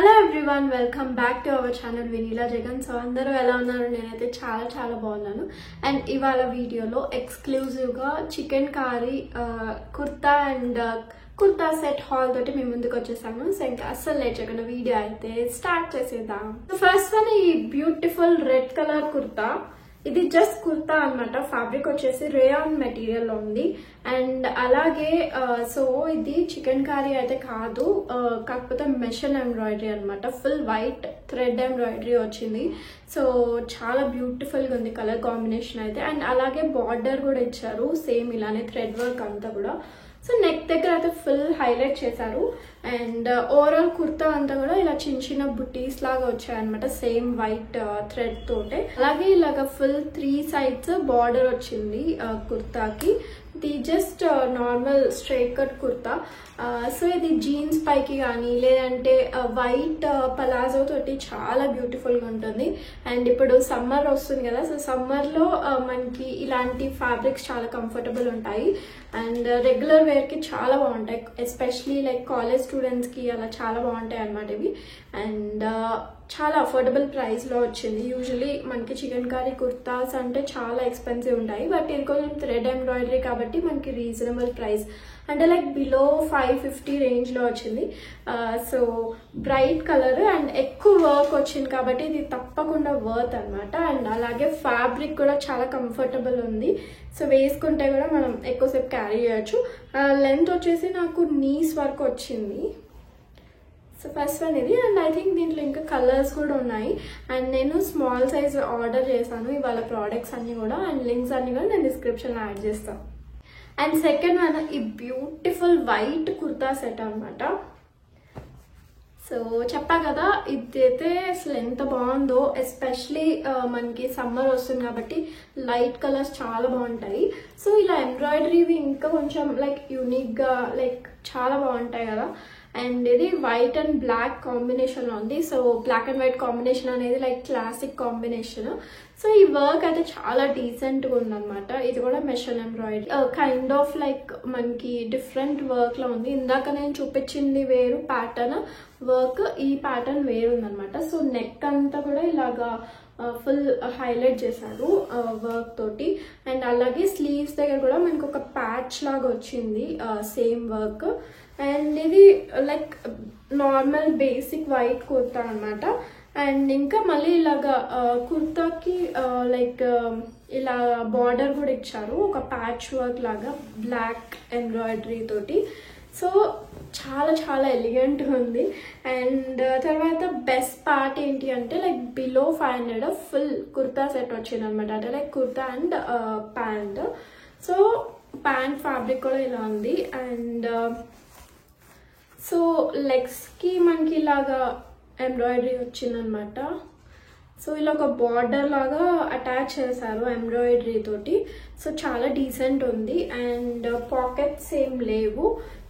Hello everyone, welcome back to our channel Vinila Jagan. So అందరూ ఎలా ఉన్నారు? నేనైతే చాలా బాగున్నాను. అండ్ ఇవాళ వీడియోలో ఎక్స్క్లూజివ్గా chicken curry kurta and kurta set hall తోటి మేము ముందుకు వచ్చేసాను. సో ఇంకా అస్సలు లేట్ చేయకుండా వీడియో అయితే స్టార్ట్ చేసేద్దాం. ఫస్ట్ వన్ ఈ బ్యూటిఫుల్ రెడ్ కలర్ కుర్తా. ఇది జస్ట్ కుర్తా అన్నమాట. ఫ్యాబ్రిక్ వచ్చేసి రేయాన్ మెటీరియల్ లో ఉంది. అండ్ అలాగే సో ఇది చికెన్ కర్రీ అయితే కాదు, కాకపోతే మెషిన్ ఎంబ్రాయిడరీ అనమాట. ఫుల్ వైట్ థ్రెడ్ ఎంబ్రాయిడరీ వచ్చింది. సో చాలా బ్యూటిఫుల్ గా ఉంది కలర్ కాంబినేషన్ అయితే. అండ్ అలాగే బార్డర్ కూడా ఇచ్చారు సేమ్ ఇలానే థ్రెడ్ వర్క్ అంతా కూడా. సో నెక్ దగ్గర అయితే ఫుల్ హైలైట్ చేశారు. అండ్ ఓవరాల్ కుర్తా అంతా కూడా ఇలా చిన్న బుటీస్ లాగా వచ్చాయన్నమాట, సేమ్ వైట్ థ్రెడ్ తోటే. అలాగే ఇలాగ ఫుల్ 3 sides బార్డర్ వచ్చింది కుర్తాకి. ఇది just normal straight cut kurta. So ఇది జీన్స్ పైకి కానీ లేదంటే వైట్ పలాజో తోటి చాలా బ్యూటిఫుల్ గా ఉంటుంది. అండ్ ఇప్పుడు సమ్మర్ వస్తుంది కదా, సో సమ్మర్ లో మనకి ఇలాంటి ఫ్యాబ్రిక్స్ చాలా కంఫర్టబుల్ ఉంటాయి. అండ్ రెగ్యులర్ వేర్ కి చాలా బాగుంటాయి, ఎస్పెషలీ లైక్ కాలేజ్ స్టూడెంట్స్ కి అలా చాలా బాగుంటాయి అన్నమాట ఇవి. అండ్ చాలా అఫోర్డబుల్ ప్రైస్ లో వచ్చింది. యూజువలీ మనకి చికెన్ కర్రీ కుర్తాస్ అంటే చాలా ఎక్స్పెన్సివ్ ఉంటాయి, బట్ ఇది కొంచెం థ్రెడ్ ఎంబ్రాయిడరీ కాబట్టి మనకి రీజనబుల్ ప్రైస్, అంటే లైక్ బిలో 550 రేంజ్ లో వచ్చింది. సో బ్రైట్ కలర్ అండ్ ఎక్కువ వర్క్ వచ్చింది కాబట్టి ఇది తప్పకుండా వర్త్ అనమాట. అండ్ అలాగే ఫ్యాబ్రిక్ కూడా చాలా కంఫర్టబుల్ ఉంది. సో వేసుకుంటే కూడా మనం ఎక్కువసేపు క్యారీ చేయొచ్చు. లెంత్ వచ్చేసి నాకు నీస్ వరకు వచ్చింది. సో ఫస్ట్ వన్ ఇది. అండ్ ఐ థింక్ దీంట్లో ఇంకా కలర్స్ కూడా ఉన్నాయి. అండ్ నేను స్మాల్ సైజ్ ఆర్డర్ చేశాను ఇవాళ ప్రోడక్ట్స్ అన్ని కూడా. అండ్ లింక్స్ అన్ని కూడా నేను డిస్క్రిప్షన్లో యాడ్ చేస్తాను. అండ్ సెకండ్ వన్ ఈ బ్యూటిఫుల్ వైట్ కుర్తా సెట్ అనమాట. సో చెప్పా కదా, ఇదైతే అసలు ఎంత బాగుందో. ఎస్పెషలీ మనకి సమ్మర్ వస్తుంది కాబట్టి లైట్ కలర్స్ చాలా బాగుంటాయి. సో ఇలా ఎంబ్రాయిడరీవి ఇంకా కొంచెం లైక్ యూనిక్ గా లైక్ చాలా బాగుంటాయి కదా. అండ్ ఇది వైట్ అండ్ బ్లాక్ కాంబినేషన్ లో ఉంది. So black and white combination అనేది లైక్ క్లాసిక్ కాంబినేషన్. సో ఈ వర్క్ అయితే చాలా డీసెంట్ గా ఉందన్నమాట. ఇది కూడా machine embroidery kind of like మనకి డిఫరెంట్ వర్క్ లో ఉంది. ఇందాక నేను చూపించింది వేరు ప్యాటర్న్ వర్క్, ఈ ప్యాటర్న్ వేరు ఉందన్నమాట. సో నెక్ అంతా కూడా ఇలాగా ఫుల్ హైలైట్ చేశారు వర్క్ తోటి. అండ్ అలాగే స్లీవ్స్ దగ్గర కూడా మనకు ఒక ప్యాచ్ లాగా వచ్చింది సేమ్ వర్క్. అండ్ ఇది like normal basic white kurta అనమాట. అండ్ ఇంకా మళ్ళీ ఇలాగా కుర్తాకి లైక్ ఇలా బార్డర్ కూడా ఇచ్చారు, ఒక ప్యాచ్ వర్క్ లాగా బ్లాక్ ఎంబ్రాయిడరీ తోటి. సో చాలా ఎలిగెంట్గా ఉంది. అండ్ తర్వాత బెస్ట్ పార్ట్ ఏంటి అంటే like below 500 full kurta set వచ్చింది అనమాట. అంటే like kurta and pant. So pant fabric కూడా ఇలా ఉంది. అండ్ సో లెగ్స్ కి మనకి ఇలాగా ఎంబ్రాయిడరీ వచ్చిందనమాట. సో ఇలా ఒక బార్డర్ లాగా అటాచ్ చేశారు ఎంబ్రాయిడరీ తోటి. సో చాలా డీసెంట్ ఉంది. అండ్ పాకెట్స్ ఏం లేవు,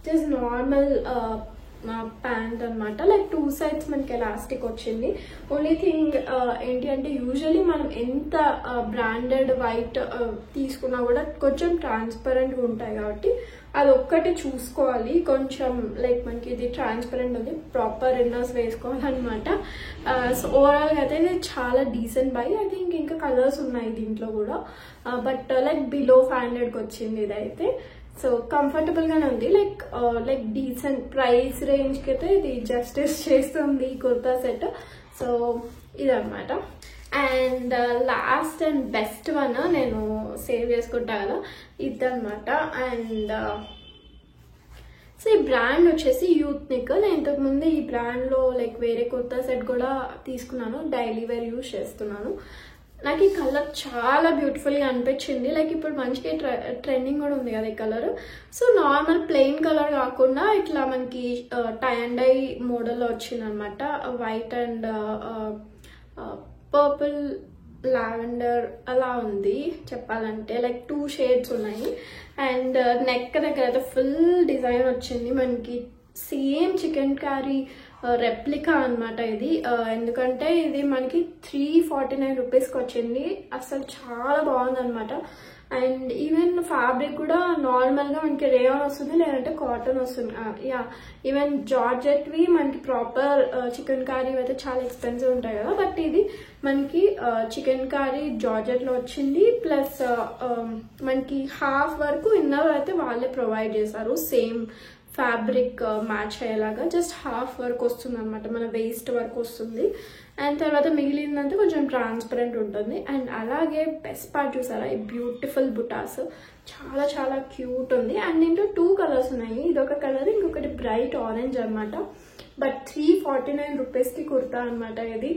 జస్ట్ నార్మల్ ప్యాంట్ అనమాట. లైక్ 2 sides మనకి ఎలాస్టిక్ వచ్చింది. ఓన్లీ థింగ్ ఏంటి అంటే యూజువలీ మనం ఎంత బ్రాండెడ్ వైట్ తీసుకున్నా కూడా కొంచెం ట్రాన్స్పరెంట్గా ఉంటాయి కాబట్టి అది ఒక్కటి చూసుకోవాలి. కొంచెం లైక్ మనకి ఇది ట్రాన్స్పరెంట్ ఉంది, ప్రాపర్ ఇన్నర్స్ వేసుకోవాలన్నమాట. సో ఓవరాల్గా అయితే ఇది చాలా డీసెంట్ బై. ఐ థింక్ ఇంకా కలర్స్ ఉన్నాయి దీంట్లో కూడా, బట్ లైక్ బిలో 500కి వచ్చింది ఇదైతే. సో కంఫర్టబుల్ గానే ఉంది. లైక్ డీసెంట్ ప్రైస్ రేంజ్ కి అయితే ఇది జస్టిస్ చేస్తుంది ఈ కుర్తా సెట్. సో ఇదన్నమాట. And last and best one నేను సేవ్ చేసుకుంటా కదా, ఇదన్నమాట. అండ్ సో ఈ బ్రాండ్ వచ్చేసి యూత్నిక్. నేను ఇంతకుముందు ఈ బ్రాండ్ లో లైక్ వేరే కుర్తా సెట్ కూడా తీసుకున్నాను, డైలీ వేర్ యూజ్ చేస్తున్నాను. నాకు ఈ కలర్ చాలా బ్యూటిఫుల్ గా అనిపించింది. లైక్ ఇప్పుడు మంచిగా ట్రెండింగ్ కూడా ఉంది కదా ఈ colour. So normal plain colour కాకుండా ఇట్లా మనకి టై అండ్ డై మోడల్లో వచ్చింది అనమాట. వైట్ అండ్ పర్పుల్ లావెండర్ అలా ఉంది చెప్పాలంటే. లైక్ 2 shades ఉన్నాయి. అండ్ నెక్ దగ్గర అయితే ఫుల్ డిజైన్ వచ్చింది మనకి, సేమ్ చికెన్ కర్రీ రెప్లికా అనమాట ఇది. ఎందుకంటే ఇది మనకి 349 రూపీస్కి వచ్చింది. అసలు చాలా బాగుంది అనమాట. అండ్ ఈవెన్ ఫ్యాబ్రిక్ కూడా నార్మల్గా మనకి రేయాన్ వస్తుంది, లేదంటే కాటన్ వస్తుంది. యా, ఈవెన్ జార్జెట్వి మనకి ప్రాపర్ చికెన్ కారీ అయితే చాలా ఎక్స్పెన్సివ్ ఉంటాయి కదా, బట్ ఇది మనకి చికెన్ కారీ జార్జెట్లో వచ్చింది. ప్లస్ మనకి హాఫ్ వరకు ఇన్నర్ అయితే వాళ్ళే ప్రొవైడ్ చేశారు, సేమ్ ఫ్యాబ్రిక్ మ్యాచ్ అయ్యేలాగా. జస్ట్ హాఫ్ వర్క్ వస్తుంది అనమాట, మన వేస్ట్ వర్క్ వస్తుంది. అండ్ తర్వాత మిగిలిందంతా కొంచెం ట్రాన్స్పరెంట్ ఉంటుంది. అండ్ అలాగే బెస్ట్ పార్ట్ చూసారా, ఈ బ్యూటిఫుల్ బుటాస్ చాలా చాలా క్యూట్ ఉంది. అండ్ దీంట్లో 2 కలర్స్ ఉన్నాయి, ఇదొక కలర్, ఇంకొకటి బ్రైట్ ఆరెంజ్ అనమాట. బట్ 349 రూపీస్కి కుర్తా అనమాట ఇది.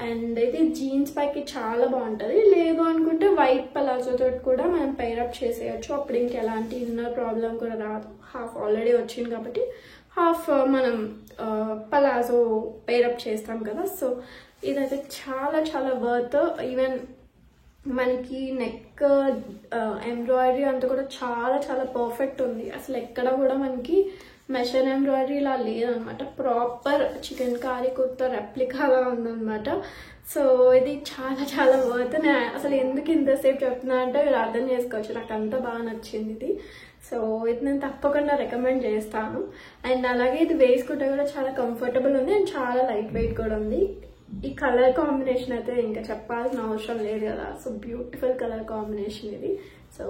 అండ్ ఇది జీన్స్ పైకి చాలా బాగుంటుంది. లేదు అనుకుంటే వైట్ పలాజోతో కూడా మనం పైరప్ చేసేయచ్చు, అప్పుడు ఇంకెలాంటి ఇన్నర్ ప్రాబ్లం కూడా రాదు. హాఫ్ ఆల్రెడీ వచ్చింది కాబట్టి హాఫ్ మనం పలాజో పైరప్ చేస్తాం కదా. సో ఇదైతే చాలా చాలా వర్త్. ఈవెన్ మనకి నెక్ ఎంబ్రాయిడరీ అంతా కూడా చాలా చాలా పర్ఫెక్ట్ ఉంది. అసలు ఎక్కడ కూడా మనకి మెషర్ ఎంబ్రాయిడరీ ఇలా లేదనమాట, ప్రాపర్ చికెన్ కారీ కుర్తా రెప్లికాగా ఉందనమాట. సో ఇది చాలా చాలా వర్త్. నేను అసలు ఎందుకు ఇంతసేపు చెప్తున్నా అంటే మీరు అర్థం చేసుకోవచ్చు, నాకు అంత బాగా నచ్చింది ఇది. సో ఇది నేను తప్పకుండా రికమెండ్ చేస్తాను. అండ్ అలాగే ఇది వేసుకుంటే కూడా చాలా కంఫర్టబుల్ ఉంది అండ్ చాలా లైట్ వెయిట్ కూడా ఉంది. ఈ కలర్ కాంబినేషన్ అయితే ఇంకా చెప్పాల్సిన అవసరం లేదు కదా. సో బ్యూటిఫుల్ కలర్ కాంబినేషన్ ఇది. సో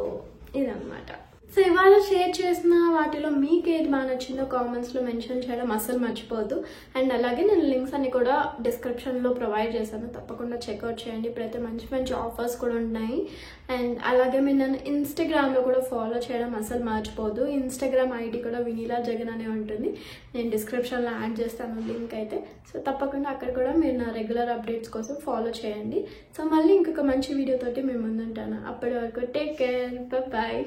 ఇదన్నమాట. సో ఇవాళ షేర్ చేసిన వాటిలో మీకు ఏది బాగా నచ్చిందో కామెంట్స్లో మెన్షన్ చేయడం అస్సలు మర్చిపోవద్దు. అండ్ అలాగే నేను లింక్స్ అన్ని కూడా డిస్క్రిప్షన్లో ప్రొవైడ్ చేశాను, తప్పకుండా చెక్అవుట్ చేయండి. ఇప్పుడైతే మంచి మంచి ఆఫర్స్ కూడా ఉన్నాయి. అండ్ అలాగే మీరు నన్ను ఇన్స్టాగ్రామ్లో కూడా ఫాలో చేయడం అస్సలు మర్చిపోవద్దు. ఇన్స్టాగ్రామ్ ఐడి కూడా వినీలా జగన్ అనే ఉంటుంది, నేను డిస్క్రిప్షన్లో యాడ్ చేస్తాను లింక్ అయితే. సో తప్పకుండా అక్కడ కూడా మీరు నా రెగ్యులర్ అప్డేట్స్ కోసం ఫాలో చేయండి. సో మళ్ళీ ఇంకొక మంచి వీడియోతోటి మేము ముందుంటాను. అప్పటి వరకు టేక్ కేర్, బాయ్.